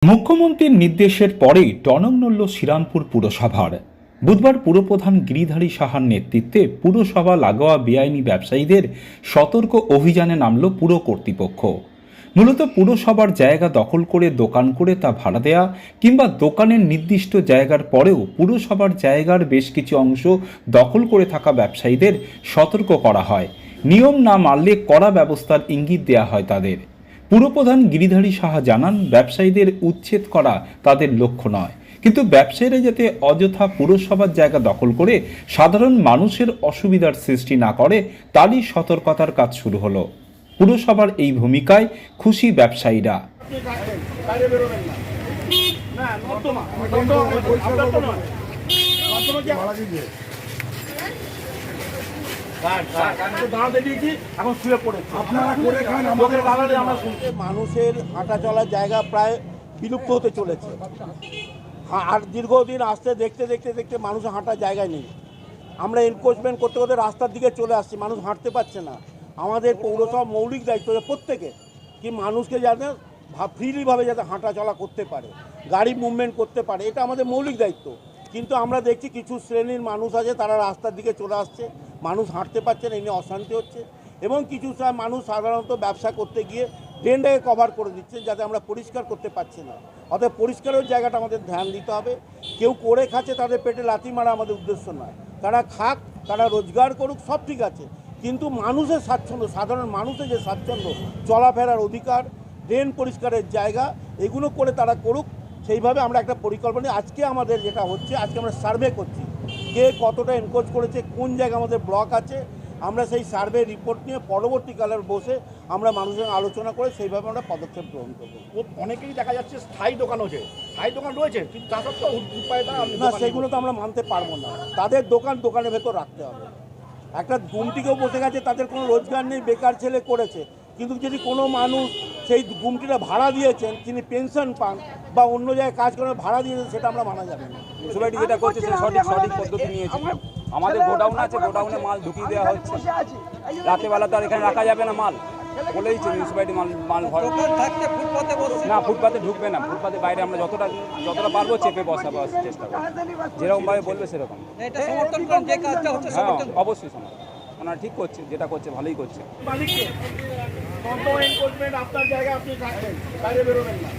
মুখ্যমন্ত্রীর নির্দেশের পরেই টনক নড়ল শ্রীরামপুর পুরসভার। বুধবার পুরপ্রধান গিরিধারী সাহার নেতৃত্বে পুরসভা লাগোয়া বেআইনি ব্যবসায়ীদের সতর্ক অভিযানে নামল পুর কর্তৃপক্ষ। মূলত পুরসভার জায়গা দখল করে দোকান করে তা ভাড়া দেয়া কিংবা দোকানের নির্দিষ্ট জায়গার পরেও পুরসভার জায়গার বেশ কিছু অংশ দখল করে থাকা ব্যবসায়ীদের সতর্ক করা হয়। নিয়ম না মানলে কড়া ব্যবস্থার ইঙ্গিত দেওয়া হয় তাদের। পুরপ্রধান গিরিধারী সাহা জানান, ব্যবসায়ীদের উচ্ছেদ করা তাদের লক্ষ্য নয়, কিন্তু ব্যবসায়ীরা যাতে অযথা পুরসভার জায়গা দখল করে সাধারণ মানুষের অসুবিধার সৃষ্টি না করে তারই সতর্কতার কাজ শুরু হলো। পুরসভার এই ভূমিকায় খুশি ব্যবসায়ীরা। মানুষের হাঁটা চলার জায়গা প্রায় বিলুপ্ত হতে চলেছে। আর দীর্ঘদিন আসতে দেখতে দেখতে দেখতে মানুষ হাঁটার জায়গায় নেই। আমরা এনক্রোচমেন্ট করতে করতে রাস্তার দিকে চলে আসছি, মানুষ হাঁটতে পারছে না। আমাদের পৌরসভা মৌলিক দায়িত্ব প্রত্যেকে কি মানুষকে যাতে ফ্রিলিভাবে যাতে হাঁটা চলা করতে পারে, গাড়ি মুভমেন্ট করতে পারে, এটা আমাদের মৌলিক দায়িত্ব। কিন্তু আমরা দেখছি কিছু শ্রেণীর মানুষ আছে, তারা রাস্তার দিকে চলে আসছে, মানুষ হাঁটতে পারছে না, এই নিয়ে অশান্তি হচ্ছে। এবং কিছু মানুষ সাধারণত ব্যবসা করতে গিয়ে ড্রেনটাকে কভার করে দিচ্ছে, যাতে আমরা পরিষ্কার করতে পারছি না। অতএব পরিষ্কারের জায়গাটা আমাদের ধ্যান দিতে হবে। কেউ করে খাচ্ছে, তাদের পেটে লাথি মারা আমাদের উদ্দেশ্য নয়। তারা খাক, তারা রোজগার করুক, সব ঠিক আছে, কিন্তু মানুষের স্বাচ্ছন্দ্য, সাধারণ মানুষের যে স্বাচ্ছন্দ্য, চলাফেরার অধিকার, ড্রেন পরিষ্কারের জায়গা, এগুলো করে তারা করুক। সেইভাবে আমরা একটা পরিকল্পনা, আজকে আমাদের যেটা হচ্ছে, আজকে আমরা সার্ভে করছি কে কতটা এনক্রোচ করেছে, কোন জায়গায় আমাদের ব্লক আছে। আমরা সেই সার্ভে রিপোর্ট নিয়ে পরবর্তীকালে বসে আমরা মানুষের আলোচনা করে সেইভাবে আমরা পদক্ষেপ গ্রহণ করবো। অনেকেই দেখা যাচ্ছে স্থায়ী দোকান হচ্ছে, স্থায়ী দোকান রয়েছে, কিন্তু তা সত্ত্বেও উপায় না, সেগুলো তো আমরা মানতে পারবো না। তাদের দোকানের ভেতর রাখতে হবে। একটা গুমটিকেও বসে গেছে, তাদের কোনো রোজগার নেই, বেকার ছেলে করেছে, কিন্তু যদি কোনো মানুষ সেই গুমটিটা ভাড়া দিয়েছেন, তিনি পেনশন পান বা অন্য জায়গায় কাজ করে ভাড়া দিয়েছেন, সেটা আমরা মানা যাবে না। মিউনিসিপ্যালিটি যেটা করছে সেটা সঠিক পদ্ধতি নিয়েছে। আমাদের গোডাউন আছে, গোডাউনে মাল ঢুকিয়ে দেওয়া হচ্ছে। রাতেবেলা তো আর এখানে রাখা যাবে না মাল, বলে দিচ্ছে মিউনিসিপ্যালিটি মাল ভরে না, ফুটপাতে ঢুকবে না। ফুটপাতে বাইরে আমরা যতটা পারবো চেপে বসার চেষ্টা করবো, যেরকমভাবে বলবে সেরকম। হ্যাঁ, অবশ্যই সময় ওনারা ঠিক করছে, যেটা করছে ভালোই করছে। আপনার জায়গায় আপনি থাকবেন, বাইরে বেরোবেন না।